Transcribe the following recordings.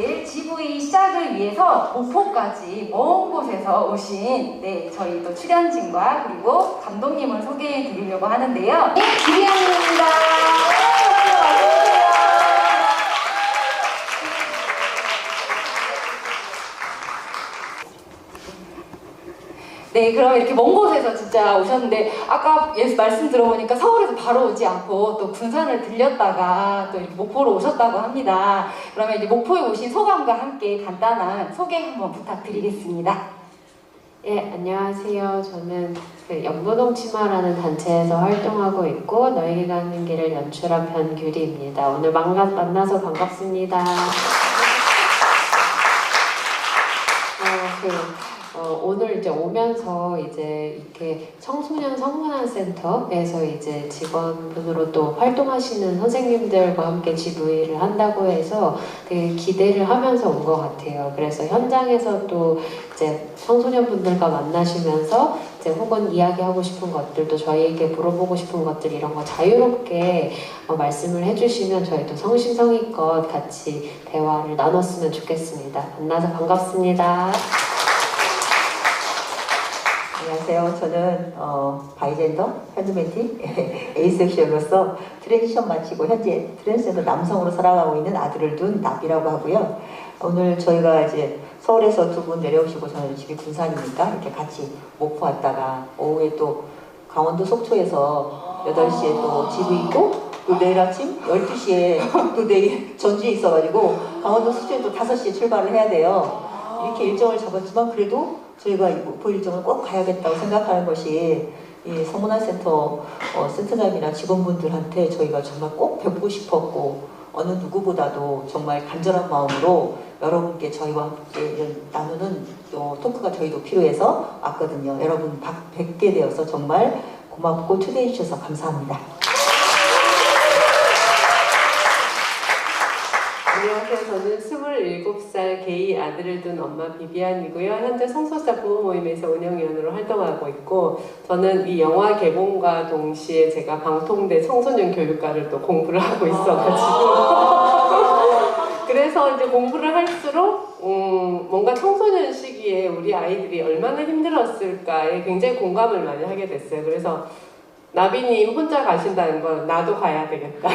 GV 시작을 위해서 목포까지 먼 곳에서 오신 저희 또 출연진과 그리고 감독님을 소개해 드리려고 하는데요. 김희영입니다. 네, 그럼 이렇게 먼 곳에서 진짜 오셨는데 아까 말씀 들어보니까 서울에서 바로 오지 않고 또 군산을 들렸다가 또 이렇게 목포로 오셨다고 합니다. 그러면 이제 목포에 오신 소감과 함께 간단한 소개 한번 부탁드리겠습니다. 예, 안녕하세요. 저는 그 연분홍 치마라는 단체에서 활동하고 있고 너에게 가는 길을 연출한 변규리입니다. 오늘 만나서 반갑습니다. 오늘 이제 오면서 이제 이렇게 청소년 성문안 센터에서 이제 직원분으로 또 활동하시는 선생님들과 함께 GV를 한다고 해서 되게 기대를 하면서 온 것 같아요. 그래서 현장에서 또 이제 청소년분들과 만나시면서 이제 혹은 이야기하고 싶은 것들도 저희에게 물어보고 싶은 것들 이런 거 자유롭게 말씀을 해주시면 저희도 성심성의껏 같이 대화를 나눴으면 좋겠습니다. 만나서 반갑습니다. 안녕하세요. 저는 바이젠더 핸드맨티 에이섹슈얼로서 트랜지션 마치고 현재 트랜스젠더 남성으로 살아가고 있는 아들을 둔 나비라고 하고요. 오늘 저희가 이제 서울에서 두 분 내려오시고 저는 집이 군산이니까 이렇게 같이 목포 왔다가 오후에 또 강원도 속초에서 8시에 또 집이 있고 또 내일 아침 12시에 또 내일 전주에 있어가지고 강원도 속초에 또 5시에 출발을 해야 돼요. 이렇게 일정을 잡았지만 그래도 저희가 이 목포 일정을 꼭 가야겠다고 생각하는 것이 이 성문안센터 센터장이나 직원분들한테 저희가 정말 꼭 뵙고 싶었고 어느 누구보다도 정말 간절한 마음으로 여러분께 저희와 함께 나누는 토크가 저희도 필요해서 왔거든요. 여러분 뵙게 되어서 정말 고맙고 초대해 주셔서 감사합니다. 안녕하세요. 저는 27살 게이 아들을 둔 엄마 비비안이고요. 현재 성소수자 보호 모임에서 운영위원으로 활동하고 있고 저는 이 영화 개봉과 동시에 제가 방통대 청소년 교육과를 또 공부를 하고 있어가지고 그래서 이제 공부를 할수록 뭔가 청소년 시기에 우리 아이들이 얼마나 힘들었을까에 굉장히 공감을 많이 하게 됐어요. 그래서 나비님 혼자 가신다는 건 나도 가야 되겠다.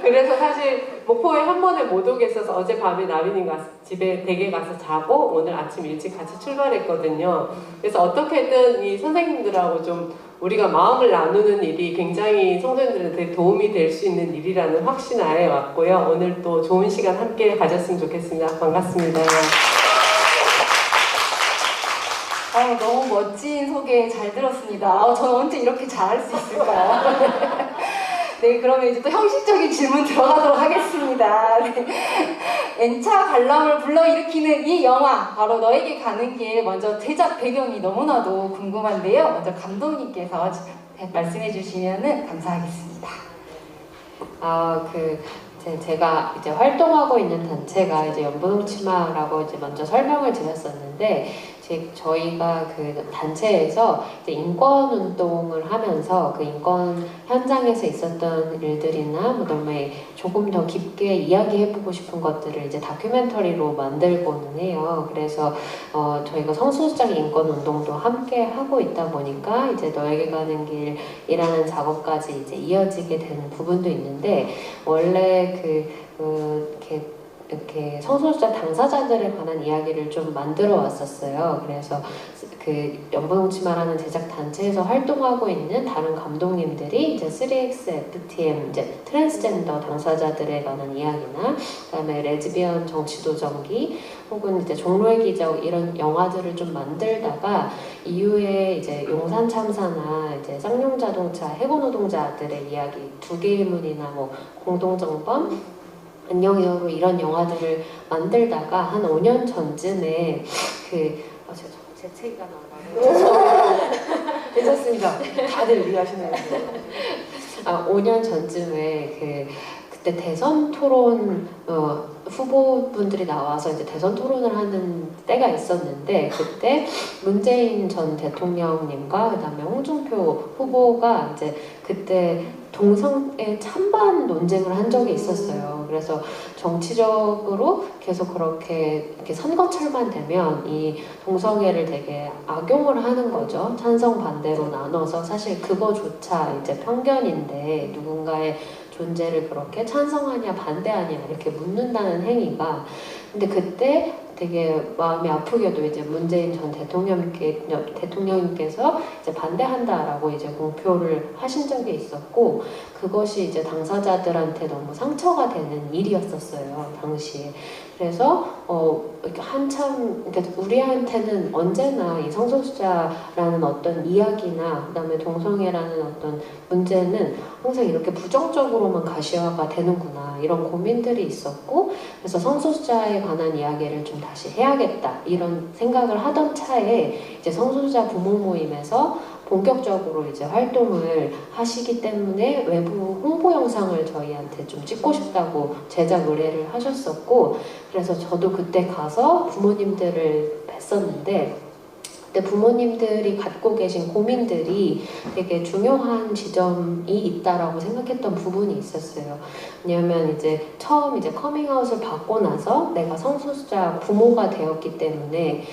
그래서 사실 목포에 한 번에 못 오겠어서 어젯밤에 나비님 집에 댁에 가서 자고 오늘 아침 일찍 같이 출발했거든요. 그래서 어떻게든 이 선생님들하고 좀 우리가 마음을 나누는 일이 굉장히 청소년들한테 도움이 될 수 있는 일이라는 확신하에 왔고요. 오늘 또 좋은 시간 함께 가졌으면 좋겠습니다. 반갑습니다. 너무 멋진 소개 잘 들었습니다. 저는 언제 이렇게 잘할 수 있을까요? 네, 그러면 이제 또 형식적인 질문 들어가도록 하겠습니다. 네. N차 관람을 불러일으키는 이 영화, 바로 너에게 가는 길, 먼저 제작 배경이 너무나도 궁금한데요. 먼저 감독님께서 말씀해 주시면 감사하겠습니다. 제가 이제 활동하고 있는 단체가 이제 연분홍 치마라고 이제 먼저 설명을 드렸었는데, 저희가 그 단체에서 이제 인권 운동을 하면서 그 인권 현장에서 있었던 일들이나 그다음에 조금 더 깊게 이야기해보고 싶은 것들을 이제 다큐멘터리로 만들고는 해요. 그래서 저희가 성소수자 인권 운동도 함께 하고 있다 보니까 이제 너에게 가는 길이라는 작업까지 이제 이어지게 되는 부분도 있는데 원래 이렇게 성소수자 당사자들에 관한 이야기를 좀 만들어 왔었어요. 그래서 그 연분홍 치마라는 제작 단체에서 활동하고 있는 다른 감독님들이 이제 3XFTM 이제 트랜스젠더 당사자들에 관한 이야기나 그다음에 레즈비언 정치도전기 혹은 이제 종로의 기적 이런 영화들을 좀 만들다가 이후에 이제 용산 참사나 이제 쌍용자동차 해고노동자들의 이야기 두 개의 문이나 뭐 공동정범 안녕여로 이런 영화들을 만들다가 한 5년 전쯤에 제 책이가 나와요. 괜찮습니다. 다들 이해하시네요. 5년 전쯤에 그때 대선 토론 후보분들이 나와서 이제 대선 토론을 하는 때가 있었는데 그때 문재인 전 대통령님과 그다음에 홍준표 후보가 이제 그때 동성애 찬반 논쟁을 한 적이 있었어요. 그래서 정치적으로 계속 그렇게 이렇게 선거철만 되면 이 동성애를 되게 악용을 하는 거죠. 찬성 반대로 나눠서 사실 그거조차 이제 편견인데 누군가의 존재를 그렇게 찬성하냐 반대하냐 이렇게 묻는다는 행위가 근데 그때 되게 마음이 아프게도 이제 문재인 전 대통령님께서 이제 반대한다라고 이제 공표를 하신 적이 있었고 그것이 이제 당사자들한테 너무 상처가 되는 일이었었어요 당시에. 그래서 이렇게 한참 그러니까 우리한테는 언제나 이 성소수자라는 어떤 이야기나 그다음에 동성애라는 어떤 문제는 항상 이렇게 부정적으로만 가시화가 되는구나 이런 고민들이 있었고 그래서 성소수자에 관한 이야기를 좀 다시 해야겠다 이런 생각을 하던 차에 이제 성소수자 부모 모임에서 본격적으로 이제 활동을 하시기 때문에 외부 홍보 영상을 저희한테 좀 찍고 싶다고 제작 의뢰를 하셨었고 그래서 저도 그때 가서 부모님들을 뵀었는데 그때 부모님들이 갖고 계신 고민들이 되게 중요한 지점이 있다라고 생각했던 부분이 있었어요. 왜냐하면 이제 처음 이제 커밍아웃을 받고 나서 내가 성소수자 부모가 되었기 때문에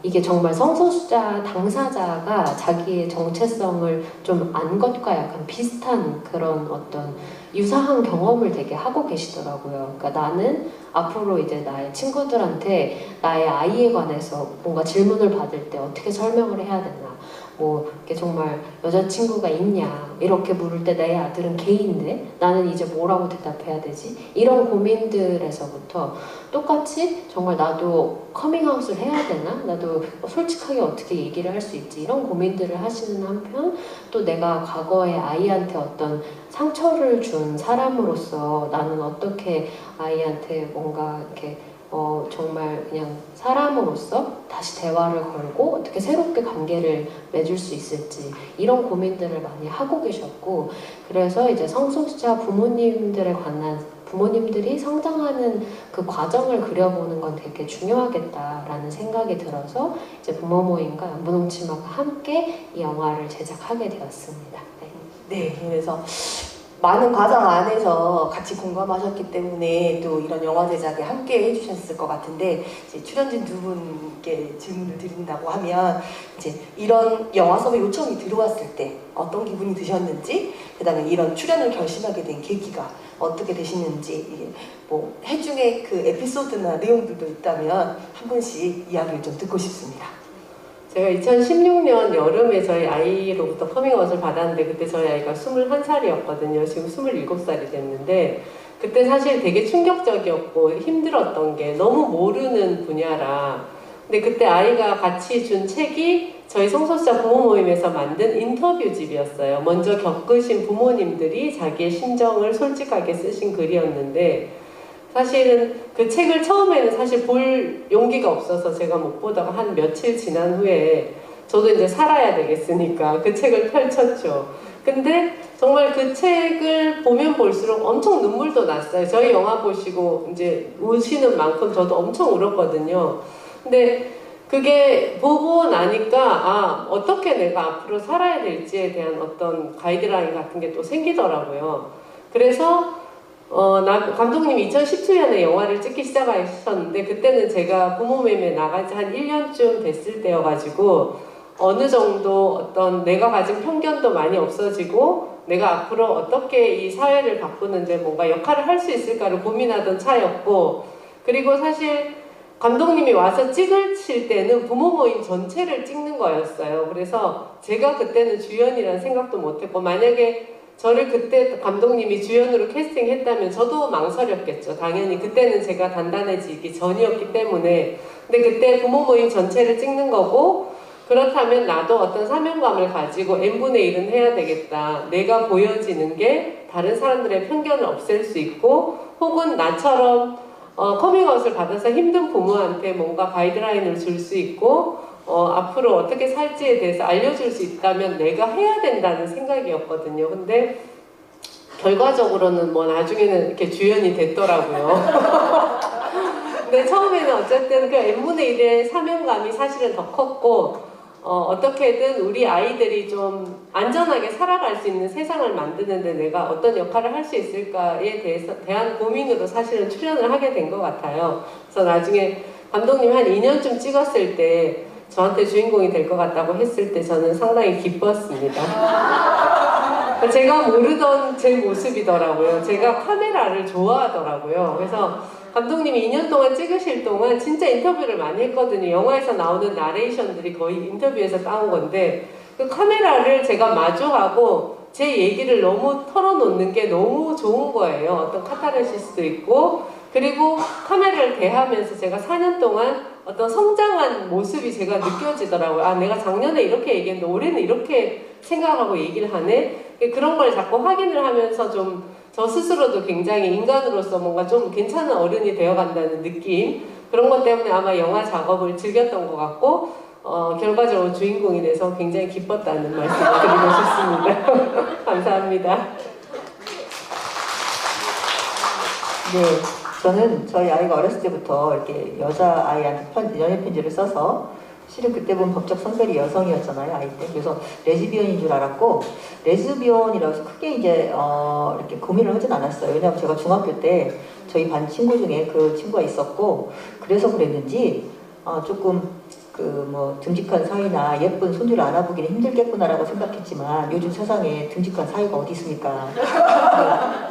이게 정말 성소수자 당사자가 자기의 정체성을 좀 안 것과 약간 비슷한 그런 어떤 유사한 경험을 되게 하고 계시더라고요. 그러니까 나는 앞으로 이제 나의 친구들한테 나의 아이에 관해서 뭔가 질문을 받을 때 어떻게 설명을 해야 되나 뭐 이렇게 정말 여자친구가 있냐 이렇게 물을 때 내 아들은 게이인데 나는 이제 뭐라고 대답해야 되지? 이런 고민들에서부터 똑같이 정말 나도 커밍아웃을 해야 되나? 나도 솔직하게 어떻게 얘기를 할 수 있지? 이런 고민들을 하시는 한편 또 내가 과거에 아이한테 어떤 상처를 준 사람으로서 나는 어떻게 아이한테 뭔가 이렇게 정말 그냥 사람으로서 다시 대화를 걸고 어떻게 새롭게 관계를 맺을 수 있을지 이런 고민들을 많이 하고 계셨고 그래서 이제 성소수자 부모님들에 관한 부모님들이 성장하는 그 과정을 그려보는 건 되게 중요하겠다라는 생각이 들어서 이제 부모 모임과 연분홍치마가 함께 이 영화를 제작하게 되었습니다. 네, 그래서 많은 과정 안에서 같이 공감하셨기 때문에 또 이런 영화 제작에 함께 해주셨을 것 같은데 이제 출연진 두 분께 질문을 드린다고 하면 이제 이런 영화 섭외 요청이 들어왔을 때 어떤 기분이 드셨는지 그 다음에 이런 출연을 결심하게 된 계기가 어떻게 되시는지 이게 뭐 해중에 그 에피소드나 내용들도 있다면 한 분씩 이야기를 좀 듣고 싶습니다. 제가 2016년 여름에 저희 아이로부터 커밍아웃을 받았는데 그때 저희 아이가 21살이었거든요. 지금 27살이 됐는데 그때 사실 되게 충격적이었고 힘들었던 게 너무 모르는 분야라 근데 그때 아이가 같이 준 책이 저희 성소수자 부모 모임에서 만든 인터뷰집이었어요. 먼저 겪으신 부모님들이 자기의 심정을 솔직하게 쓰신 글이었는데 사실은 그 책을 처음에는 사실 볼 용기가 없어서 제가 못 보다가 한 며칠 지난 후에 저도 이제 살아야 되겠으니까 그 책을 펼쳤죠. 근데 정말 그 책을 보면 볼수록 엄청 눈물도 났어요. 저희 영화 보시고 이제 우시는 만큼 저도 엄청 울었거든요. 근데 그게 보고 나니까 어떻게 내가 앞으로 살아야 될지에 대한 어떤 가이드라인 같은 게 또 생기더라고요. 그래서 감독님이 2017년에 영화를 찍기 시작하셨는데 그때는 제가 부모 모임에 나간 지 한 1년쯤 됐을 때여가지고 어느 정도 어떤 내가 가진 편견도 많이 없어지고 내가 앞으로 어떻게 이 사회를 바꾸는데 뭔가 역할을 할 수 있을까를 고민하던 차였고 그리고 사실 감독님이 와서 찍으실 때는 부모 모임 전체를 찍는 거였어요. 그래서 제가 그때는 주연이라는 생각도 못했고 만약에 저를 그때 감독님이 주연으로 캐스팅했다면 저도 망설였겠죠. 당연히 그때는 제가 단단해지기 전이었기 때문에 근데 그때 부모 모임 전체를 찍는 거고 그렇다면 나도 어떤 사명감을 가지고 n분의 1은 해야 되겠다. 내가 보여지는 게 다른 사람들의 편견을 없앨 수 있고 혹은 나처럼 커밍아웃을 받아서 힘든 부모한테 뭔가 가이드라인을 줄 수 있고 앞으로 어떻게 살지에 대해서 알려줄 수 있다면 내가 해야 된다는 생각이었거든요. 근데 결과적으로는 뭐 나중에는 이렇게 주연이 됐더라고요. 근데 처음에는 어쨌든 그 n분의 1의 사명감이 사실은 더 컸고 어떻게든 우리 아이들이 좀 안전하게 살아갈 수 있는 세상을 만드는데 내가 어떤 역할을 할 수 있을까에 대한 고민으로 사실은 출연을 하게 된 것 같아요. 그래서 나중에 감독님 한 2년쯤 찍었을 때 저한테 주인공이 될 것 같다고 했을 때 저는 상당히 기뻤습니다. 제가 모르던 제 모습이더라고요. 제가 카메라를 좋아하더라고요. 그래서 감독님이 2년 동안 찍으실 동안 진짜 인터뷰를 많이 했거든요. 영화에서 나오는 나레이션들이 거의 인터뷰에서 따온 건데 그 카메라를 제가 마주하고 제 얘기를 너무 털어놓는 게 너무 좋은 거예요. 어떤 카타르시스도 있고 그리고 카메라를 대하면서 제가 4년 동안 어떤 성장한 모습이 제가 느껴지더라고요. 아, 내가 작년에 이렇게 얘기했는데 올해는 이렇게 생각하고 얘기를 하네? 그런 걸 자꾸 확인을 하면서 좀 저 스스로도 굉장히 인간으로서 뭔가 좀 괜찮은 어른이 되어간다는 느낌, 그런 것 때문에 아마 영화 작업을 즐겼던 것 같고 결과적으로 주인공이 돼서 굉장히 기뻤다는 말씀을 드리고 싶습니다. 감사합니다. 네, 저는 저희 아이가 어렸을 때부터 이렇게 여자아이한테 연애 편지를 써서 실은 그때 보면 법적 성별이 여성이었잖아요, 아이 때. 그래서 레즈비언인 줄 알았고 레즈비언이라고 해서 크게 이제 이렇게 고민을 하진 않았어요. 왜냐하면 제가 중학교 때 저희 반 친구 중에 그 친구가 있었고 그래서 그랬는지 조금 그 뭐 듬직한 사위나 예쁜 손주를 안아보기는 힘들겠구나라고 생각했지만 요즘 세상에 듬직한 사위가 어디 있습니까?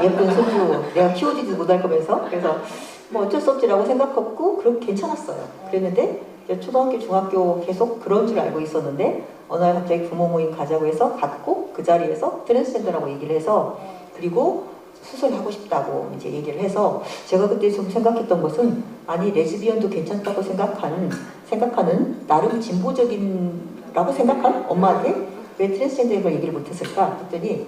예쁜 손주 내가 키워주지도 못할 거면서. 그래서 뭐 어쩔 수 없지라고 생각했고 그렇게 괜찮았어요. 그랬는데 초등학교, 중학교 계속 그런 줄 알고 있었는데 어느 날 갑자기 부모 모임 가자고 해서 갔고 그 자리에서 트랜스젠더라고 얘기를 해서 그리고 수술하고 싶다고 이제 얘기를 해서 제가 그때 좀 생각했던 것은 아니 레즈비언도 괜찮다고 생각하는 나름 진보적인라고 생각한 엄마한테 왜 트랜스젠더인 걸 얘기를 못했을까 했더니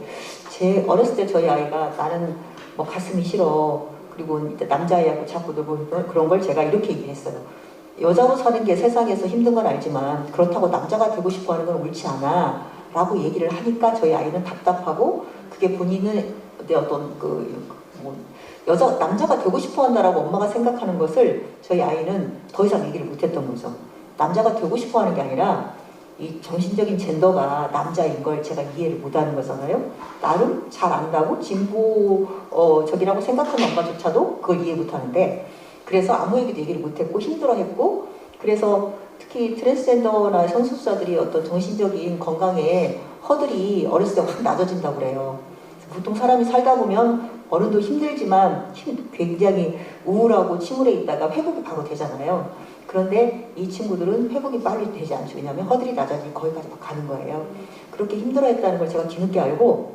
제 어렸을 때 저희 아이가 나는 뭐 가슴이 싫어 그리고 남자애하고 자꾸 놀고 그런 걸 제가 이렇게 얘기했어요. 여자로 사는 게 세상에서 힘든 건 알지만 그렇다고 남자가 되고 싶어 하는 건 옳지 않아 라고 얘기를 하니까 저희 아이는 답답하고 그게 본인은 어떤 남자가 되고 싶어 한다라고 엄마가 생각하는 것을 저희 아이는 더 이상 얘기를 못했던 거죠. 남자가 되고 싶어 하는 게 아니라 이 정신적인 젠더가 남자인 걸 제가 이해를 못하는 거잖아요. 나름 잘 안다고 진보적이라고 생각하는 엄마조차도 그걸 이해 못하는데 그래서 아무에게도 얘기를 못했고 힘들어했고 그래서 특히 트랜스젠더나 성소수자들이 어떤 정신적인 건강에 허들이 어렸을 때 확 낮아진다고 그래요. 보통 사람이 살다 보면 어른도 힘들지만 굉장히 우울하고 침울해 있다가 회복이 바로 되잖아요. 그런데 이 친구들은 회복이 빨리 되지 않죠. 왜냐하면 허들이 낮아지니 거기까지 막 가는 거예요. 그렇게 힘들어했다는 걸 제가 뒤늦게 알고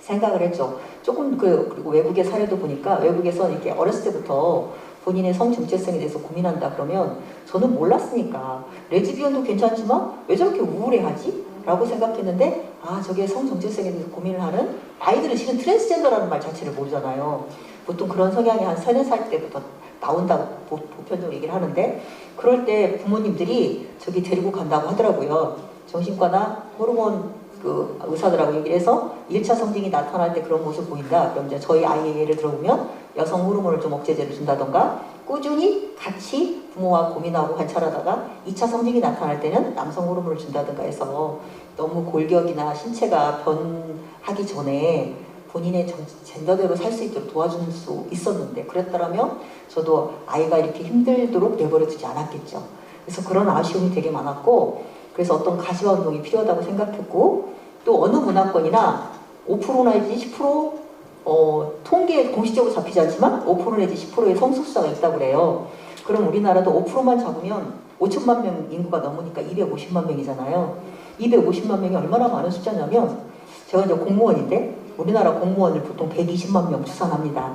생각을 했죠. 조금 그리고 외국의 사례도 보니까 외국에서 이렇게 어렸을 때부터 본인의 성 정체성에 대해서 고민한다 그러면 저는 몰랐으니까 레즈비언도 괜찮지만 왜 저렇게 우울해하지? 라고 생각했는데 저게 성 정체성에 대해서 고민을 하는 아이들은 실은 트랜스젠더라는 말 자체를 모르잖아요. 보통 그런 성향이 한 3-4살 때부터 나온다고 보편적으로 얘기를 하는데 그럴 때 부모님들이 저기 데리고 간다고 하더라고요. 정신과나 호르몬 의사들하고 얘기를 해서 1차 성징이 나타날 때 그런 모습 보인다. 그럼 이제 저희 아이의 예를 들어보면 여성 호르몬을 좀 억제제를 준다던가 꾸준히 같이 부모와 고민하고 관찰하다가 2차 성징이 나타날 때는 남성 호르몬을 준다든가 해서 너무 골격이나 신체가 변하기 전에 본인의 젠더대로 살 수 있도록 도와줄 수 있었는데 그랬더라면 저도 아이가 이렇게 힘들도록 내버려 두지 않았겠죠. 그래서 그런 아쉬움이 되게 많았고 그래서 어떤 가시화 운동이 필요하다고 생각했고 또 어느 문화권이나 5% 내지 10% 통계에 공식적으로 잡히지 않지만 5% 내지 10%의 성소수자가 있다고 그래요. 그럼 우리나라도 5%만 잡으면 5천만 명 인구가 넘으니까 250만 명이잖아요. 250만 명이 얼마나 많은 숫자냐면 제가 이제 공무원인데 우리나라 공무원을 보통 120만 명 추산합니다.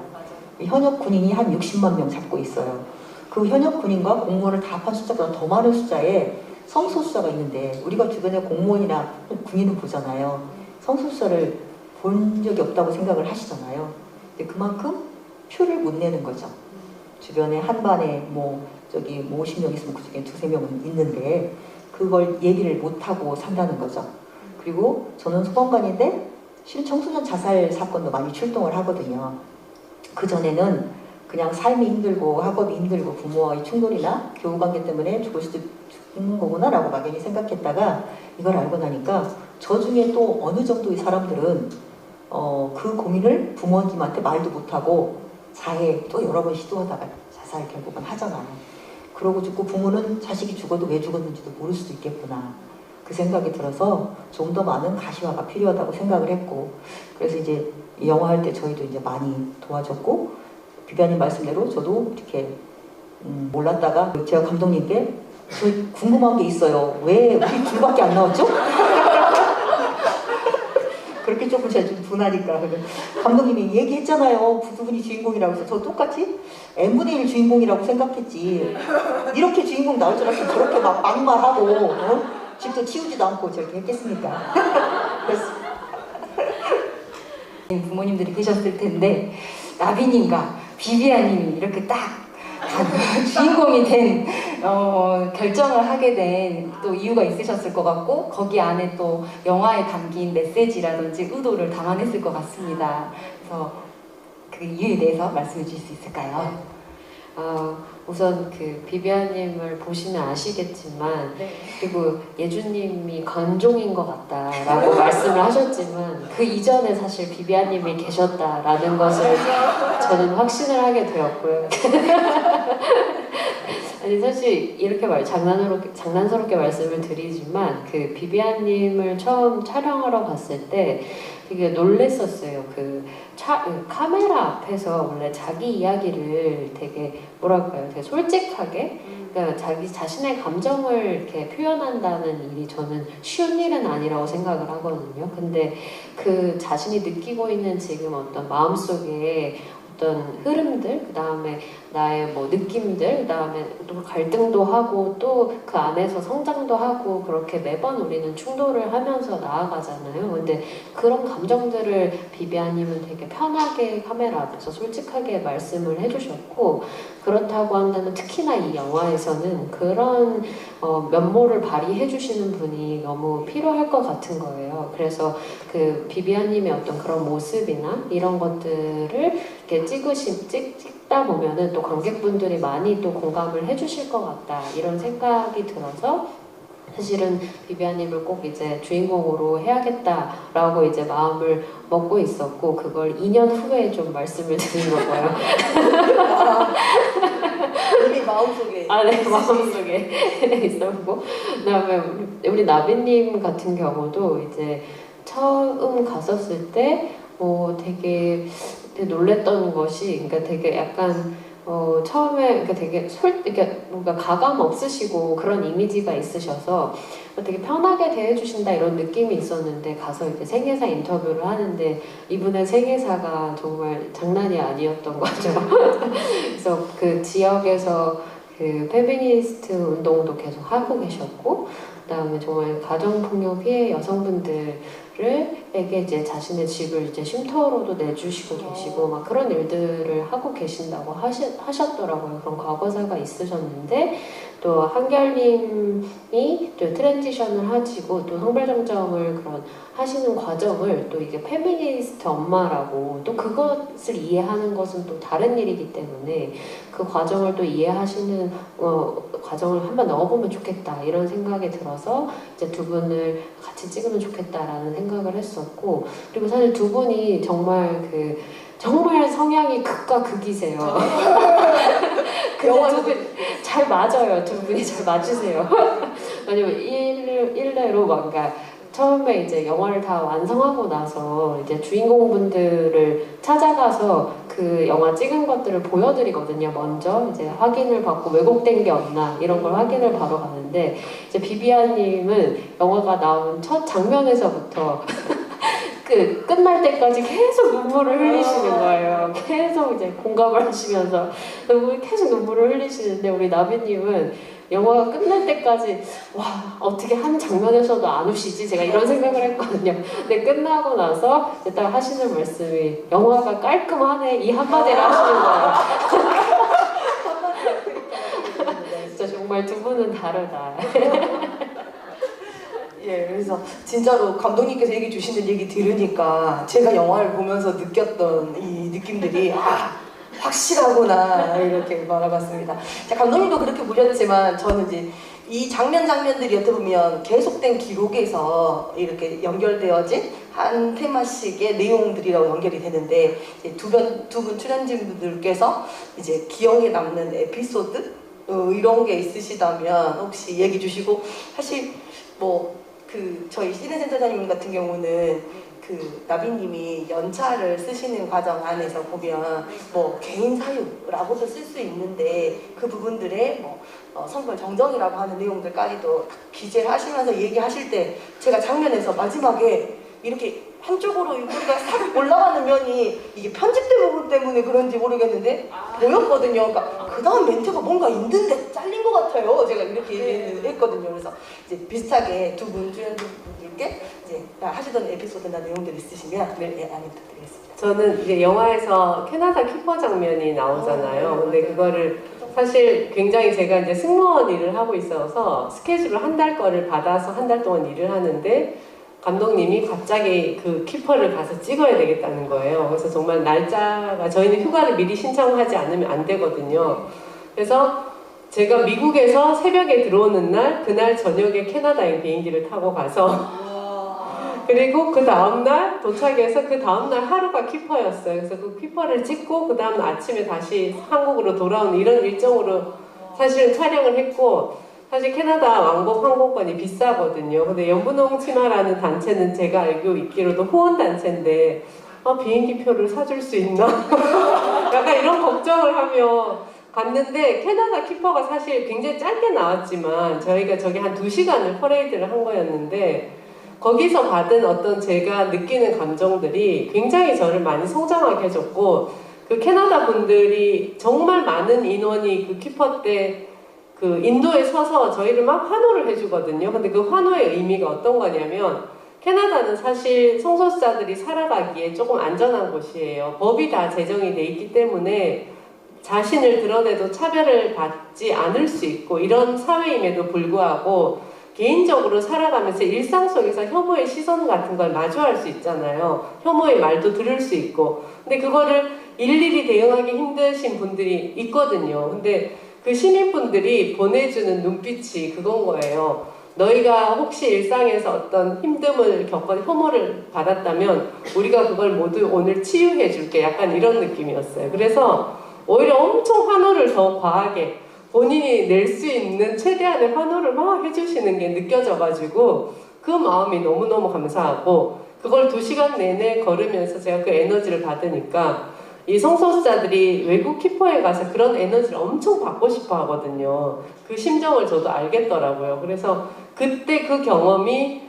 현역 군인이 한 60만 명 잡고 있어요. 그 현역 군인과 공무원을 다 합한 숫자보다 더 많은 숫자에 성소수자가 있는데 우리가 주변에 공무원이나 군인을 보잖아요. 성소수자를 본 적이 없다고 생각을 하시잖아요. 근데 그만큼 표를 못 내는 거죠. 주변에 한 반에 50명 있으면 그 중에 2-3명은 있는데 그걸 얘기를 못하고 산다는 거죠. 그리고 저는 소방관인데 실은 청소년 자살 사건도 많이 출동을 하거든요. 그전에는 그냥 삶이 힘들고 학업이 힘들고 부모와의 충돌이나 교우관계 때문에 죽을 수도 있는 거구나라고 막연히 생각했다가 이걸 알고 나니까 저 중에 또 어느 정도의 사람들은 그 고민을 부모님한테 말도 못하고 자해 또 여러 번 시도하다가 자살 결국은 하잖아요. 그러고 죽고 부모는 자식이 죽어도 왜 죽었는지도 모를 수도 있겠구나. 그 생각이 들어서 좀 더 많은 가시화가 필요하다고 생각을 했고, 그래서 이제 이 영화 할 때 저희도 이제 많이 도와줬고, 비비아님 말씀대로 저도 이렇게 몰랐다가 제가 감독님께 저 궁금한 게 있어요. 왜 우리 둘밖에 안 나왔죠? 그렇게 조금 제가 좀 분하니까 감독님이 얘기했잖아요. 두 분이 주인공이라고 해서 저 똑같이 n분의 1 주인공이라고 생각했지. 이렇게 주인공 나올 줄 알았으면 저렇게 막 막말하고 집도 치우지도 않고 저렇게 했겠습니까? 그래서 부모님들이 계셨을 텐데 나비님과 비비아님이 이렇게 딱 주인공이 된 결정을 하게 된 또 이유가 있으셨을 것 같고, 거기 안에 또 영화에 담긴 메시지라든지 의도를 담아냈을 것 같습니다. 그래서 그 이유에 대해서 말씀해 주실 수 있을까요? 우선 그 비비아님을 보시면 아시겠지만, 그리고 예주님이 관종인 것 같다라고 말씀을 하셨지만 그 이전에 사실 비비아님이 계셨다라는 것을 저는 확신을 하게 되었고요. 아니 사실 이렇게 장난스럽게 말씀을 드리지만 그 비비아님을 처음 촬영하러 갔을 때 되게 놀랬었어요. 그 카메라 앞에서 원래 자기 이야기를 되게 뭐랄까요, 되게 솔직하게, 그러니까 자기 자신의 감정을 이렇게 표현한다는 일이 저는 쉬운 일은 아니라고 생각을 하거든요. 근데 그 자신이 느끼고 있는 지금 어떤 마음속에 어떤 흐름들, 그 다음에 나의 뭐 느낌들, 그 다음에 또 갈등도 하고 또 그 안에서 성장도 하고 그렇게 매번 우리는 충돌을 하면서 나아가잖아요. 근데 그런 감정들을 비비아님은 되게 편하게 카메라 앞에서 솔직하게 말씀을 해주셨고, 그렇다고 한다면 특히나 이 영화에서는 그런 면모를 발휘해 주시는 분이 너무 필요할 것 같은 거예요. 그래서 그 비비아님의 어떤 그런 모습이나 이런 것들을 이렇게 찍다 보면은 또 관객분들이 많이 또 공감을 해주실 것 같다, 이런 생각이 들어서 사실은 비비아님을 꼭 이제 주인공으로 해야겠다라고 이제 마음을 먹고 있었고, 그걸 2년 후에 좀 말씀을 드린 거고요. 우리 마음속에 네, 마음속에 있었고, 그다음에 우리 나비님 같은 경우도 이제 처음 갔었을 때 되게 놀랬던 것이, 그러니까 되게 약간 처음에 그러니까 되게 이렇게 뭔가 가감 없으시고 그런 이미지가 있으셔서 되게 편하게 대해주신다 이런 느낌이 있었는데, 가서 이제 생애사 인터뷰를 하는데 이분의 생애사가 정말 장난이 아니었던 거죠. 그래서 그 지역에서 그 페미니스트 운동도 계속 하고 계셨고, 그다음에 정말 가정폭력 피해 여성분들에게 이제 자신의 집을 이제 쉼터로도 내주시고 계시고 막 그런 일들을 하고 계신다고 하셨더라고요. 그런 과거사가 있으셨는데, 또 한결님이 또 트랜지션을 하시고 또 성별정정을 그런 하시는 과정을 또 이게 페미니스트 엄마라고 또 그것을 이해하는 것은 또 다른 일이기 때문에 그 과정을 또 이해하시는 과정을 한번 넣어보면 좋겠다, 이런 생각이 들어서 이제 두 분을 같이 찍으면 좋겠다라는 생각을 했었고, 그리고 사실 두 분이 정말 정말 성향이 극과 극이세요. 근데 두 분 잘 맞아요. 두 분이 잘 맞으세요. 아니면 일례로 뭔가 처음에 이제 영화를 다 완성하고 나서 이제 주인공분들을 찾아가서 그 영화 찍은 것들을 보여드리거든요. 먼저 이제 확인을 받고 왜곡된 게 없나 이런 걸 확인을 바로 가는데, 이제 비비아님은 영화가 나온 첫 장면에서부터 그 끝날 때까지 계속 눈물을 흘리시는 거예요. 계속 이제 공감을 하시면서 계속 눈물을 흘리시는데, 우리 나비님은 영화가 끝날 때까지 와, 어떻게 한 장면에서도 안 우시지? 제가 이런 생각을 했거든요. 근데 끝나고 나서 이제 딱 하시는 말씀이 영화가 깔끔하네, 이 한마디를 하시는 거예요. 진짜 정말 두 분은 다르다. 예, 그래서 진짜로 감독님께서 얘기 주시는 얘기 들으니까 제가 영화를 보면서 느꼈던 이 느낌들이 확실하구나 이렇게 말해봤습니다. 자, 감독님도 그렇게 보셨지만 저는 이제 이 장면들이 어떻게 보면 계속된 기록에서 이렇게 연결되어진 한 테마씩의 내용들이라고 연결이 되는데 이제 두 분 출연진분들께서 이제 기억에 남는 에피소드 이런 게 있으시다면 혹시 얘기 주시고 사실 뭐 그 저희 시네센터장님 같은 경우는 그 나비님이 연차를 쓰시는 과정 안에서 보면 뭐 개인 사유라고도 쓸 수 있는데 그 부분들의 뭐 성별 정정이라고 하는 내용들까지도 기재를 하시면서 얘기하실 때 제가 장면에서 마지막에 이렇게 한쪽으로 우리가 싹 올라가는 면이 이게 편집된 부분 때문에 그런지 모르겠는데 보였거든요. 그러니까 그 다음 멘트가 뭔가 있는데 잘린 것 같아요. 제가 이렇게 얘기를 했거든요. 그래서 이제 비슷하게 두 분 출연진분들께 이제 하시던 에피소드나 내용들 있으시면 네, 안내 부탁드리겠습니다. 저는 이제 영화에서 캐나다 키퍼 장면이 나오잖아요. 근데 그거를 사실 굉장히 제가 이제 승무원 일을 하고 있어서 스케줄을 한 달 거를 받아서 한 달 동안 일을 하는데 감독님이 갑자기 그 키퍼를 가서 찍어야 되겠다는 거예요. 그래서 정말 날짜가 저희는 휴가를 미리 신청하지 않으면 안 되거든요. 그래서 제가 미국에서 새벽에 들어오는 날 그날 저녁에 캐나다에 비행기를 타고 가서 그리고 그 다음날 도착해서 그 다음날 하루가 키퍼였어요. 그래서 그 키퍼를 찍고 그 다음 아침에 다시 한국으로 돌아오는 이런 일정으로 사실은 촬영을 했고 사실 캐나다 왕복 항공권이 비싸거든요. 근데 연분홍 치마라는 단체는 제가 알고 있기로도 후원단체인데 비행기 표를 사줄 수 있나? 약간 이런 걱정을 하며 갔는데 캐나다 키퍼가 사실 굉장히 짧게 나왔지만 저희가 저기 한 2시간을 퍼레이드를 한 거였는데 거기서 받은 어떤 제가 느끼는 감정들이 굉장히 저를 많이 성장하게 해줬고 그 캐나다 분들이 정말 많은 인원이 그 키퍼 때 그 인도에 서서 저희를 막 환호를 해주거든요. 근데 그 환호의 의미가 어떤 거냐면 캐나다는 사실 성소수자들이 살아가기에 조금 안전한 곳이에요. 법이 다 제정이 돼 있기 때문에 자신을 드러내도 차별을 받지 않을 수 있고 이런 사회임에도 불구하고 개인적으로 살아가면서 일상 속에서 혐오의 시선 같은 걸 마주할 수 있잖아요. 혐오의 말도 들을 수 있고 근데 그거를 일일이 대응하기 힘드신 분들이 있거든요. 근데 그 시민분들이 보내주는 눈빛이 그건 거예요. 너희가 혹시 일상에서 어떤 힘듦을 겪거나 혐오를 받았다면 우리가 그걸 모두 오늘 치유해 줄게 약간 이런 느낌이었어요. 그래서 오히려 엄청 환호를 더 과하게 본인이 낼 수 있는 최대한의 환호를 막 해주시는 게 느껴져가지고 그 마음이 너무너무 감사하고 그걸 2시간 내내 걸으면서 제가 그 에너지를 받으니까 이 성소수자들이 외국 키퍼에 가서 그런 에너지를 엄청 받고 싶어 하거든요. 그 심정을 저도 알겠더라고요. 그래서 그때 그 경험이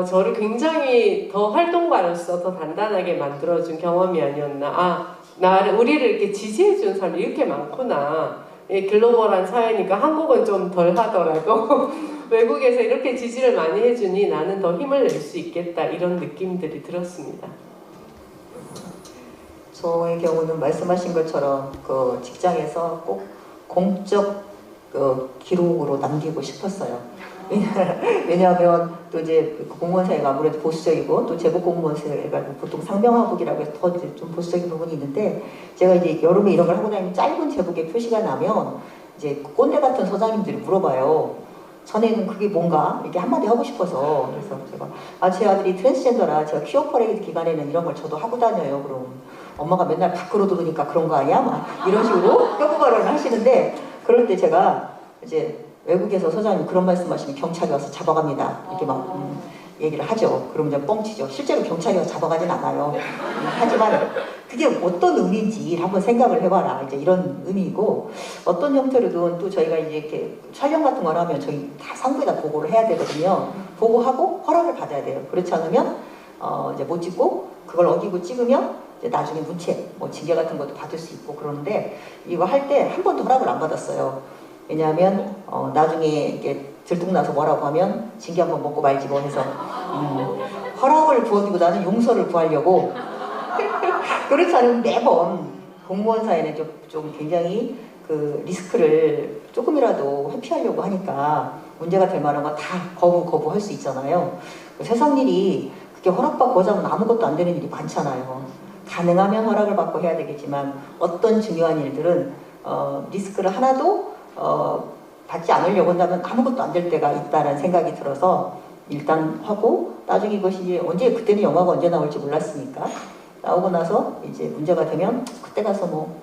저를 굉장히 더 활동가로서 더 단단하게 만들어준 경험이 아니었나. 우리를 이렇게 지지해주는 사람이 이렇게 많구나. 글로벌한 사회니까 한국은 좀 덜 하더라도 외국에서 이렇게 지지를 많이 해주니 나는 더 힘을 낼 수 있겠다 이런 느낌들이 들었습니다. 저의 경우는 말씀하신 것처럼 그 직장에서 꼭 공적 기록으로 남기고 싶었어요. 왜냐하면 또 이제 공무원 사회가 아무래도 보수적이고 또 제복 공무원 사회가 보통 상명하복이라고 해서 더 좀 보수적인 부분이 있는데 제가 이제 여름에 이런 걸 하고 다니면 짧은 제복에 표시가 나면 이제 꼰대 같은 서장님들이 물어봐요. 전에는 그게 뭔가 이렇게 한마디 하고 싶어서 그래서 제가 제 아들이 트랜스젠더라 제가 퀴어 퍼레이드 기간에는 이런 걸 저도 하고 다녀요. 그럼 엄마가 맨날 밖으로 들어오니까 그런 거 아니야? 막 이런 식으로 뼈부 발언을 하시는데 그럴 때 제가 이제 외국에서 서장님 그런 말씀하시면 경찰이 와서 잡아갑니다. 이렇게 막 얘기를 하죠. 그러면 이제 뻥치죠. 실제로 경찰이 와서 잡아가진 않아요. 하지만 그게 어떤 의미인지 한번 생각을 해봐라. 이제 이런 의미이고 어떤 형태로든 또 저희가 이제 이렇게 촬영 같은 걸 하면 저희 다 상부에다 보고를 해야 되거든요. 보고하고 허락을 받아야 돼요. 그렇지 않으면 이제 못 찍고 그걸 어기고 찍으면 이제 나중에 문체, 뭐 징계 같은 것도 받을 수 있고 그러는데 이거 할 때 한 번도 허락을 안 받았어요. 왜냐하면 나중에 이게 들통나서 뭐라고 하면 징계 한번 먹고 말지 뭐 해서 허락을 구하기보다는 용서를 구하려고 그렇지 않으면 매번 공무원 사회는 좀 굉장히 그 리스크를 조금이라도 회피하려고 하니까 문제가 될 만한 거 다 거부할 수 있잖아요. 세상 일이 그게 허락받고 하자면 아무것도 안 되는 일이 많잖아요. 가능하면 허락을 받고 해야 되겠지만 어떤 중요한 일들은 리스크를 하나도 받지 않으려고 한다면 아무것도 안 될 때가 있다는 생각이 들어서 일단 하고 나중에 이것이 언제 그때는 영화가 언제 나올지 몰랐으니까 나오고 나서 이제 문제가 되면 그때 가서 뭐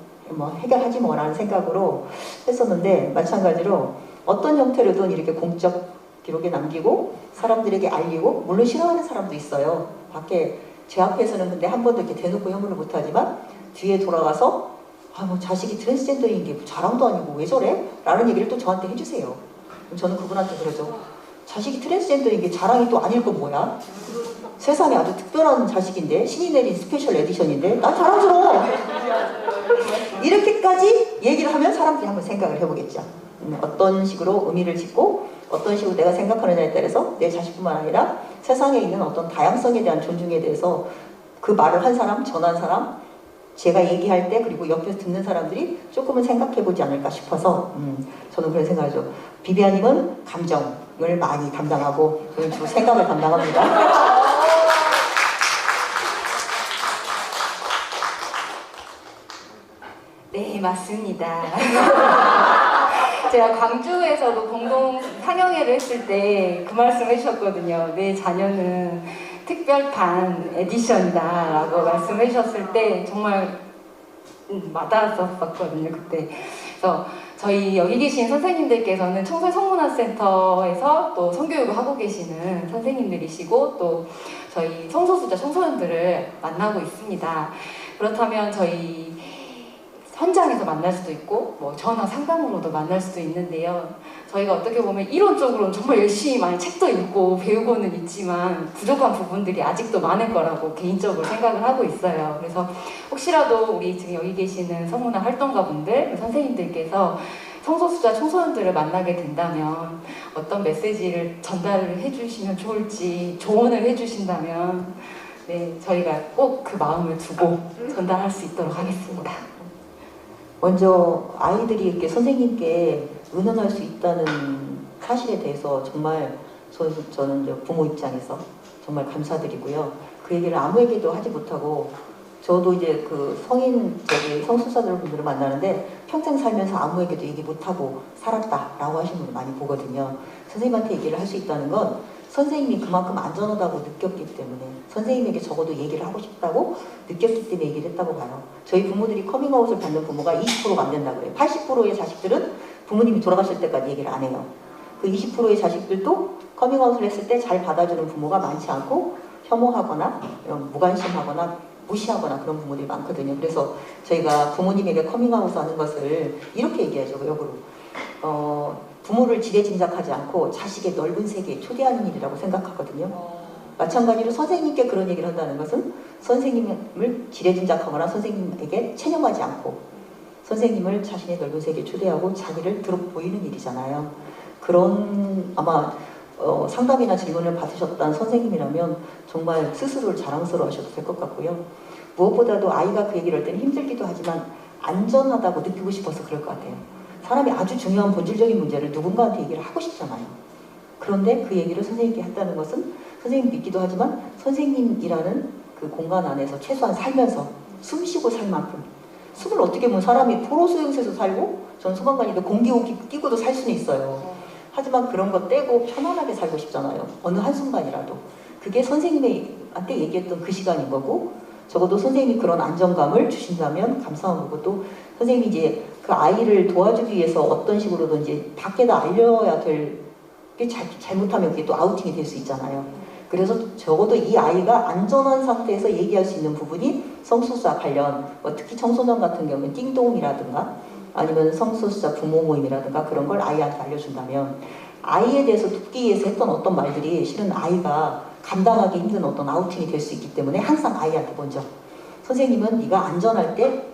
해결하지 뭐라는 생각으로 했었는데 마찬가지로 어떤 형태로든 이렇게 공적 기록에 남기고 사람들에게 알리고 물론 싫어하는 사람도 있어요. 밖에 제 앞에서는 근데 한 번도 이렇게 대놓고 혐오를 못하지만 뒤에 돌아가서 뭐 자식이 트랜스젠더인 게 자랑도 아니고 왜 저래? 라는 얘기를 또 저한테 해주세요. 그럼 저는 그분한테 그러죠. 자식이 트랜스젠더인 게 자랑이 또 아닐 거 뭐야? 세상에 아주 특별한 자식인데 신이 내린 스페셜 에디션인데 난 자랑스러워. 이렇게까지 얘기를 하면 사람들이 한번 생각을 해보겠죠. 어떤 식으로 의미를 짓고 어떤 식으로 내가 생각하느냐에 따라서 내 자식뿐만 아니라 세상에 있는 어떤 다양성에 대한 존중에 대해서 그 말을 한 사람, 전한 사람, 제가 얘기할 때 그리고 옆에서 듣는 사람들이 조금은 생각해보지 않을까 싶어서 저는 그런 생각이죠. 비비아님은 감정을 많이 담당하고 저는 주로 생각을 담당합니다. 네, 맞습니다. 제가 광주에서도 공동 상영회를 했을 때 그 말씀을 해주셨거든요. 내 자녀는 특별판 에디션이다 라고 말씀해 주셨을 때 정말 와닿았었거든요, 그때. 그래서 저희 여기 계신 선생님들께서는 청소년 성문화센터에서 또 성교육을 하고 계시는 선생님들이시고 또 저희 성소수자 청소년들을 만나고 있습니다. 그렇다면 저희 현장에서 만날 수도 있고 뭐 전화 상담으로도 만날 수도 있는데요. 저희가 어떻게 보면 이론적으로는 정말 열심히 많이 책도 읽고 배우고는 있지만 부족한 부분들이 아직도 많을 거라고 개인적으로 생각을 하고 있어요. 그래서 혹시라도 우리 지금 여기 계시는 성문화 활동가분들, 선생님들께서 성소수자 청소년들을 만나게 된다면 어떤 메시지를 전달을 해주시면 좋을지 조언을 해주신다면 네, 저희가 꼭 그 마음을 두고 전달할 수 있도록 하겠습니다. 먼저 아이들이 이렇게 선생님께 의논할 수 있다는 사실에 대해서 정말 저는 이제 부모 입장에서 정말 감사드리고요. 그 얘기를 아무에게도 하지 못하고 저도 이제 그 성소수자들 분들을 만나는데 평생 살면서 아무에게도 얘기 못하고 살았다라고 하시는 분을 많이 보거든요. 선생님한테 얘기를 할 수 있다는 건 선생님이 그만큼 안전하다고 느꼈기 때문에 선생님에게 적어도 얘기를 하고 싶다고 느꼈기 때문에 얘기를 했다고 봐요. 저희 부모들이 커밍아웃을 받는 부모가 20%가 안 된다고 그래요. 80%의 자식들은 부모님이 돌아가실 때까지 얘기를 안 해요. 그 20%의 자식들도 커밍아웃을 했을 때 잘 받아주는 부모가 많지 않고 혐오하거나 무관심하거나 무시하거나 그런 부모들이 많거든요. 그래서 저희가 부모님에게 커밍아웃 하는 것을 이렇게 얘기하죠. 역으로. 부모를 지레짐작하지 않고 자식의 넓은 세계에 초대하는 일이라고 생각하거든요. 마찬가지로 선생님께 그런 얘기를 한다는 것은 선생님을 지레짐작하거나 선생님에게 체념하지 않고 선생님을 자신의 넓은 세계에 초대하고 자기를 들어 보이는 일이잖아요. 그런 아마 상담이나 질문을 받으셨던 선생님이라면 정말 스스로를 자랑스러워 하셔도 될 것 같고요. 무엇보다도 아이가 그 얘기를 할 때는 힘들기도 하지만 안전하다고 느끼고 싶어서 그럴 것 같아요. 사람이 아주 중요한 본질적인 문제를 누군가한테 얘기를 하고 싶잖아요. 그런데 그 얘기를 선생님께 했다는 것은 선생님 믿기도 하지만 선생님이라는 그 공간 안에서 최소한 살면서 숨 쉬고 살 만큼 숨을 어떻게 보면 사람이 포로 수용소에서 살고 전 소방관인데 공기호흡기 끼고도 살 수는 있어요. 하지만 그런 거 떼고 편안하게 살고 싶잖아요. 어느 한순간이라도. 그게 선생님한테 얘기했던 그 시간인 거고 적어도 선생님이 그런 안정감을 주신다면 감사한 거고 또 선생님이 이제 그 아이를 도와주기 위해서 어떤 식으로든 이제 밖에다 알려야 될 게 잘못하면 그게 또 아우팅이 될 수 있잖아요. 그래서 적어도 이 아이가 안전한 상태에서 얘기할 수 있는 부분이 성소수자 관련 특히 청소년 같은 경우는 띵동이라든가 아니면 성소수자 부모 모임이라든가 그런 걸 아이한테 알려준다면 아이에 대해서 돕기 위해서 했던 어떤 말들이 실은 아이가 감당하기 힘든 어떤 아우팅이 될 수 있기 때문에 항상 아이한테 먼저 선생님은 네가 안전할 때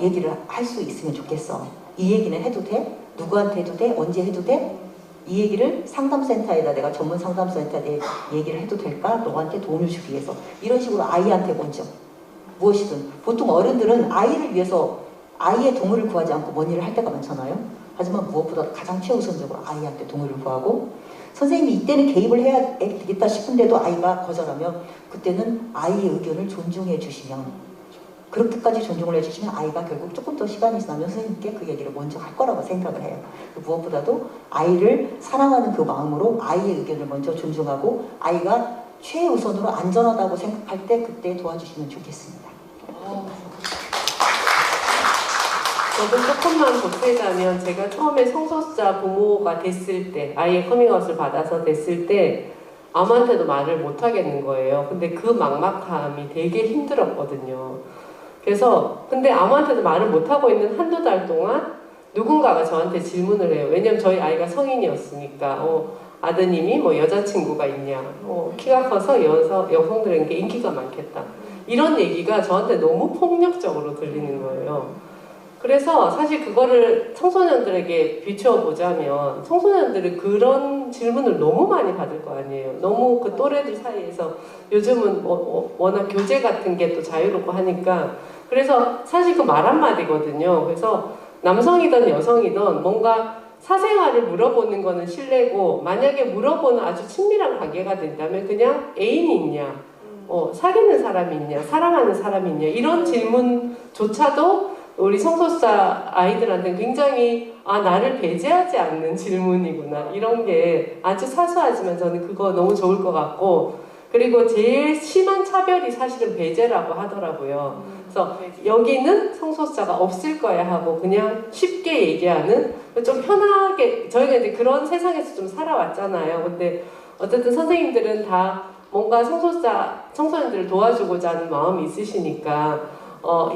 얘기를 할 수 있으면 좋겠어. 이 얘기는 해도 돼? 누구한테 해도 돼? 언제 해도 돼? 이 얘기를 상담센터에다 내가 전문 상담센터에 얘기를 해도 될까? 너한테 도움을 주기 위해서 이런 식으로 아이한테 먼저 무엇이든 보통 어른들은 아이를 위해서 아이의 동의를 구하지 않고 뭔 일을 할 때가 많잖아요. 하지만 무엇보다 가장 최우선적으로 아이한테 동의를 구하고 선생님이 이때는 개입을 해야 되겠다 싶은데도 아이가 거절하면 그때는 아이의 의견을 존중해 주시면 그렇게까지 존중을 해주시면 아이가 결국 조금 더 시간이 지나면 선생님께 그 얘기를 먼저 할 거라고 생각을 해요. 무엇보다도 아이를 사랑하는 그 마음으로 아이의 의견을 먼저 존중하고 아이가 최우선으로 안전하다고 생각할 때 그때 도와주시면 좋겠습니다. 저도 조금만 보태자면 제가 처음에 성소수자 부모가 됐을 때 아이의 커밍아웃을 받아서 됐을 때 아무한테도 말을 못 하겠는 거예요. 근데 그 막막함이 되게 힘들었거든요. 그래서 근데 아무한테도 말을 못 하고 있는 한두 달 동안 누군가가 저한테 질문을 해요. 왜냐면 저희 아이가 성인이었으니까 아드님이 뭐 여자친구가 있냐, 키가 커서 여성들에게 인기가 많겠다, 이런 얘기가 저한테 너무 폭력적으로 들리는 거예요. 그래서 사실 그거를 청소년들에게 비추어 보자면 청소년들은 그런 질문을 너무 많이 받을 거 아니에요. 너무 그 또래들 사이에서 요즘은 워낙 교재 같은 게 또 자유롭고 하니까, 그래서 사실 그 말 한마디거든요. 그래서 남성이든 여성이든 뭔가 사생활을 물어보는 거는 실례고, 만약에 물어보는 아주 친밀한 관계가 된다면 그냥 애인이 있냐, 사귀는 사람이 있냐, 사랑하는 사람이 있냐, 이런 질문조차도 우리 성소수자 아이들한테는 굉장히 나를 배제하지 않는 질문이구나, 이런 게 아주 사소하지만 저는 그거 너무 좋을 것 같고, 그리고 제일 심한 차별이 사실은 배제라고 하더라고요. 그래서 여기는 성소수자가 없을 거야 하고 그냥 쉽게 얘기하는, 좀 편하게, 저희가 이제 그런 세상에서 좀 살아왔잖아요. 근데 어쨌든 선생님들은 다 뭔가 성소수자 청소년들을 도와주고자 하는 마음이 있으시니까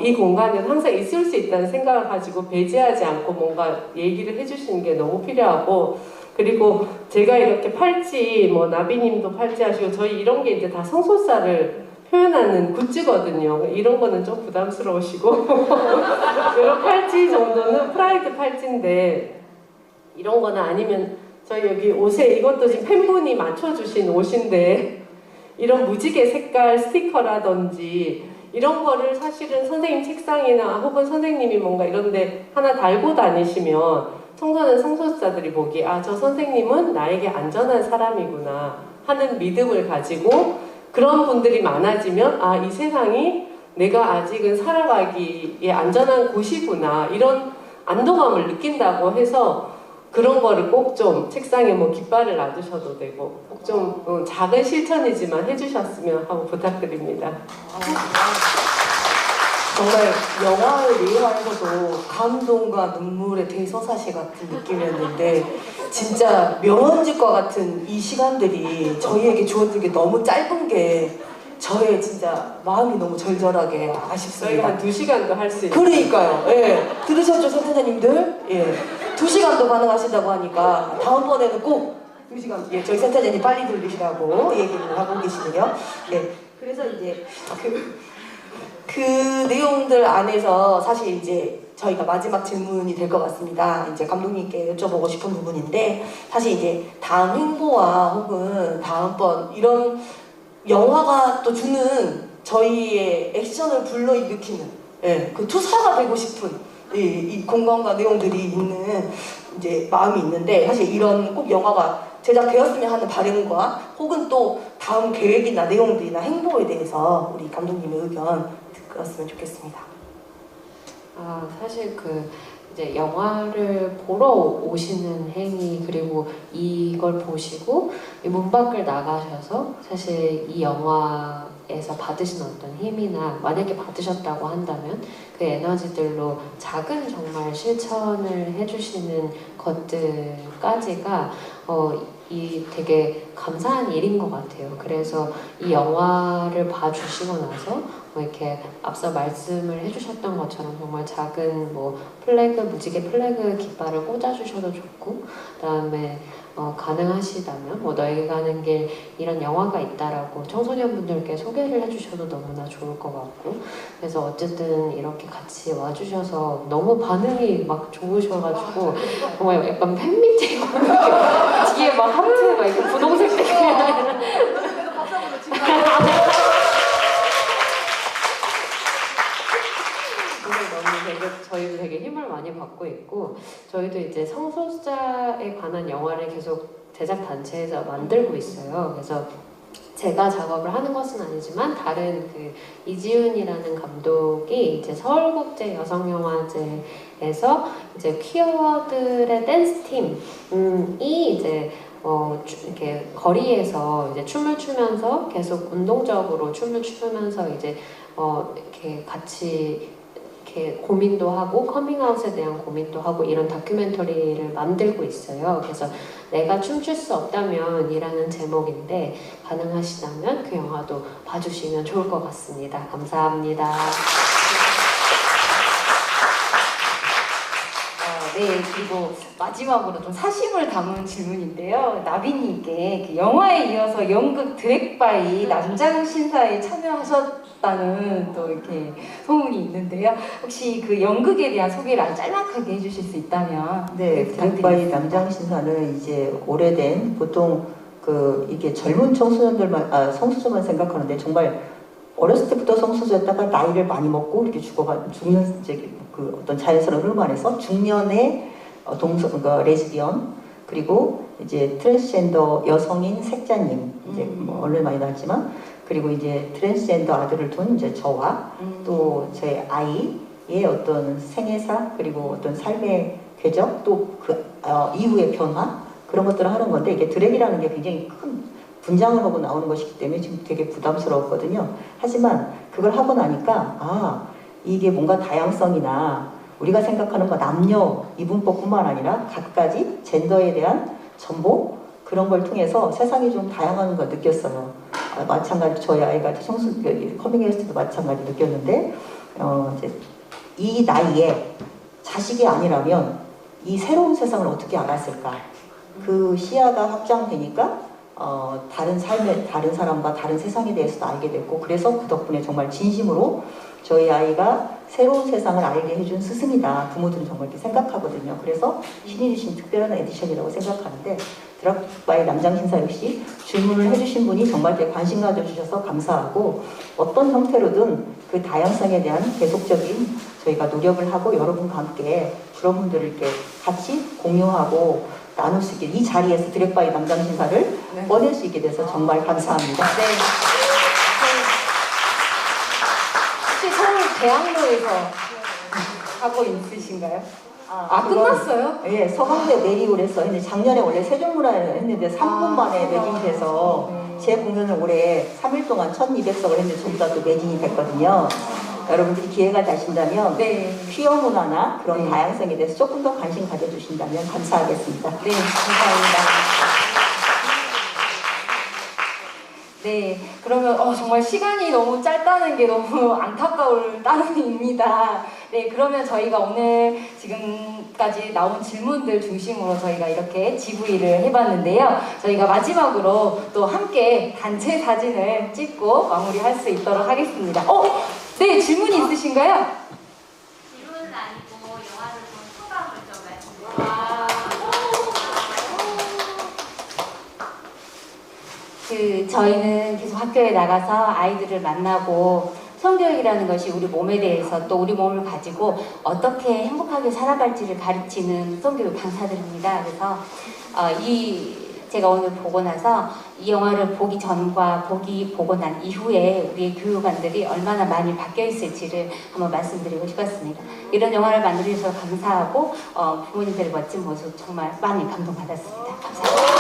이 공간은 항상 있을 수 있다는 생각을 가지고 배제하지 않고 뭔가 얘기를 해주시는 게 너무 필요하고, 그리고 제가 이렇게 팔찌, 나비님도 팔찌 하시고, 저희 이런 게 이제 다 성소수자를 표현하는 굿즈거든요. 이런 거는 좀 부담스러우시고 이런 팔찌 정도는 프라이드 팔찌인데, 이런 거나 아니면 저희 여기 옷에, 이것도 지금 팬분이 맞춰주신 옷인데, 이런 무지개 색깔 스티커라든지 이런 거를 사실은 선생님 책상이나 혹은 선생님이 뭔가 이런데 하나 달고 다니시면 청소년 성소수자들이 보기, 저 선생님은 나에게 안전한 사람이구나 하는 믿음을 가지고, 그런 분들이 많아지면 이 세상이 내가 아직은 살아가기에 안전한 곳이구나, 이런 안도감을 느낀다고 해서 그런 거를 꼭 좀 책상에 깃발을 놔두셔도 되고 꼭 좀 작은 실천이지만 해주셨으면 하고 부탁드립니다. 정말 영화의 내용에서도 감동과 눈물의 대서사시 같은 느낌이었는데, 진짜 명언집과 같은 이 시간들이 저희에게 주어진 게 너무 짧은 게 저의 진짜 마음이 너무 절절하게 아쉽습니다. 저희가 한 2시간도 할 수 있어요. 그러니까요. 예. 들으셨죠, 센터장님들? 예. 2시간도 가능하신다고 하니까 다음번에는 꼭 2시간, 저희 센터장님 빨리 들으시라고 얘기를 하고 계시네요. 예. 그래서 이제 그 내용들 안에서 사실 이제 저희가 마지막 질문이 될 것 같습니다. 이제 감독님께 여쭤보고 싶은 부분인데, 사실 이제 다음 행보와 혹은 다음번 이런 영화가 또 주는 저희의 액션을 불러일으키는 그 투사가 되고 싶은 이 공간과 내용들이 있는 이제 마음이 있는데, 사실 이런 꼭 영화가 제작되었으면 하는 바람과 혹은 또 다음 계획이나 내용들이나 행보에 대해서 우리 감독님의 의견 들었으면 좋겠습니다. 사실 이제 영화를 보러 오시는 행위, 그리고 이걸 보시고 문 밖을 나가셔서 사실 이 영화에서 받으신 어떤 힘이나, 만약에 받으셨다고 한다면 그 에너지들로 작은 정말 실천을 해주시는 것들까지가 이 되게 감사한 일인 것 같아요. 그래서 이 영화를 봐주시고 나서 이렇게 앞서 말씀을 해주셨던 것처럼 정말 작은 무지개 플래그 깃발을 꽂아주셔도 좋고, 그다음에 가능하시다면 너에게 가는 길 이런 영화가 있다라고 청소년분들께 소개를 해주셔도 너무나 좋을 것 같고, 그래서 어쨌든 이렇게 같이 와주셔서 너무 반응이 막 좋으셔가지고 정말 약간 팬미팅 뒤에 막 하트 막 이렇게 분홍색 저희도 되게 힘을 많이 받고 있고, 저희도 이제 성소수자에 관한 영화를 계속 제작 단체에서 만들고 있어요. 그래서 제가 작업을 하는 것은 아니지만 다른 그 이지훈이라는 감독이 이제 서울국제 여성영화제에서 이제 퀴어들의 댄스 팀이 이제 이렇게 거리에서 이제 춤을 추면서 계속 운동적으로 춤을 추면서 이제 이렇게 같이 이렇게 고민도 하고 커밍아웃에 대한 고민도 하고 이런 다큐멘터리를 만들고 있어요. 그래서 내가 춤출 수 없다면 이라는 제목인데 가능하시다면 그 영화도 봐주시면 좋을 것 같습니다. 감사합니다. 네, 그리고 마지막으로 좀 사심을 담은 질문인데요. 나비님께 그 영화에 이어서 연극 드랙바이 남장 신사에 참여하셨다는 또 이렇게 소문이 있는데요. 혹시 그 연극에 대한 소개를 아주 짤막하게 해주실 수 있다면? 네, 드랙바이 남장 신사는 이제 오래된 보통 이게 젊은 청소년들만 성수조만 생각하는데 정말 어렸을 때부터 성수조였다가 나이를 많이 먹고 이렇게 죽는 이제 그 어떤 자연스러운 흐름 안에서 중년의 그러니까 레즈비언 그리고 이제 트랜스젠더 여성인 색자님 이제 뭐 언론에 많이 나왔지만 그리고 이제 트랜스젠더 아들을 둔 이제 저와 또 제 아이의 어떤 생애사 그리고 어떤 삶의 궤적 또 그 이후의 변화 그런 것들을 하는 건데 이게 드랙이라는 게 굉장히 큰 분장을 하고 나오는 것이기 때문에 지금 되게 부담스러웠거든요. 하지만 그걸 하고 나니까 이게 뭔가 다양성이나 우리가 생각하는 뭐 남녀 이분법뿐만 아니라 각가지 젠더에 대한 전복 그런 걸 통해서 세상이 좀 다양한 걸 느꼈어요. 마찬가지 저희 아이가 커밍아웃 때도 마찬가지 느꼈는데 이제 이 나이에 자식이 아니라면 이 새로운 세상을 어떻게 알았을까? 그 시야가 확장되니까 다른 삶의 다른 사람과 다른 세상에 대해서도 알게 됐고 그래서 그 덕분에 정말 진심으로 저희 아이가 새로운 세상을 알게 해준 스승이다. 부모들은 정말 이렇게 생각하거든요. 그래서 신이 주신 특별한 에디션이라고 생각하는데 드랙바이 남장 신사 역시 질문을 해주신 분이 정말 이렇게 관심 가져주셔서 감사하고 어떤 형태로든 그 다양성에 대한 계속적인 저희가 노력을 하고 여러분과 함께 그런 분들을 이렇게 같이 공유하고 나눌 수 있게 이 자리에서 드랙바이 남장 신사를 꺼낼 수 있게 돼서 정말 감사합니다. 네. 혹시 서울 대학로에서 하고 있으신가요? 끝났어요? 예, 서강대 내리올에서 했는데 작년에 원래 세종문화를 했는데 3분 만에 매진이 돼서 제 공연을 올해 3일 동안 1200석을 했는데 저보다 또 매진이 됐거든요. 여러분들이 기회가 되신다면 퀴어 문화나 그런 다양성에 대해서 조금 더 관심 가져주신다면 감사하겠습니다. 네, 감사합니다. 네, 그러면 정말 시간이 너무 짧다는 게 너무 안타까울 따름입니다. 네, 그러면 저희가 오늘 지금까지 나온 질문들 중심으로 저희가 이렇게 GV를 해봤는데요. 저희가 마지막으로 또 함께 단체 사진을 찍고 마무리할 수 있도록 하겠습니다. 네, 질문이 있으신가요? 질문은 아니고 영화를 본 소감을 좀 말씀해주세요. 저희는 계속 학교에 나가서 아이들을 만나고 성교육이라는 것이 우리 몸에 대해서 또 우리 몸을 가지고 어떻게 행복하게 살아갈지를 가르치는 성교육 강사들입니다. 그래서 제가 오늘 보고 나서 이 영화를 보기 전과 보고 난 이후에 우리의 교육관들이 얼마나 많이 바뀌어 있을지를 한번 말씀드리고 싶었습니다. 이런 영화를 만들어주셔서 감사하고 부모님들의 멋진 모습 정말 많이 감동받았습니다. 감사합니다.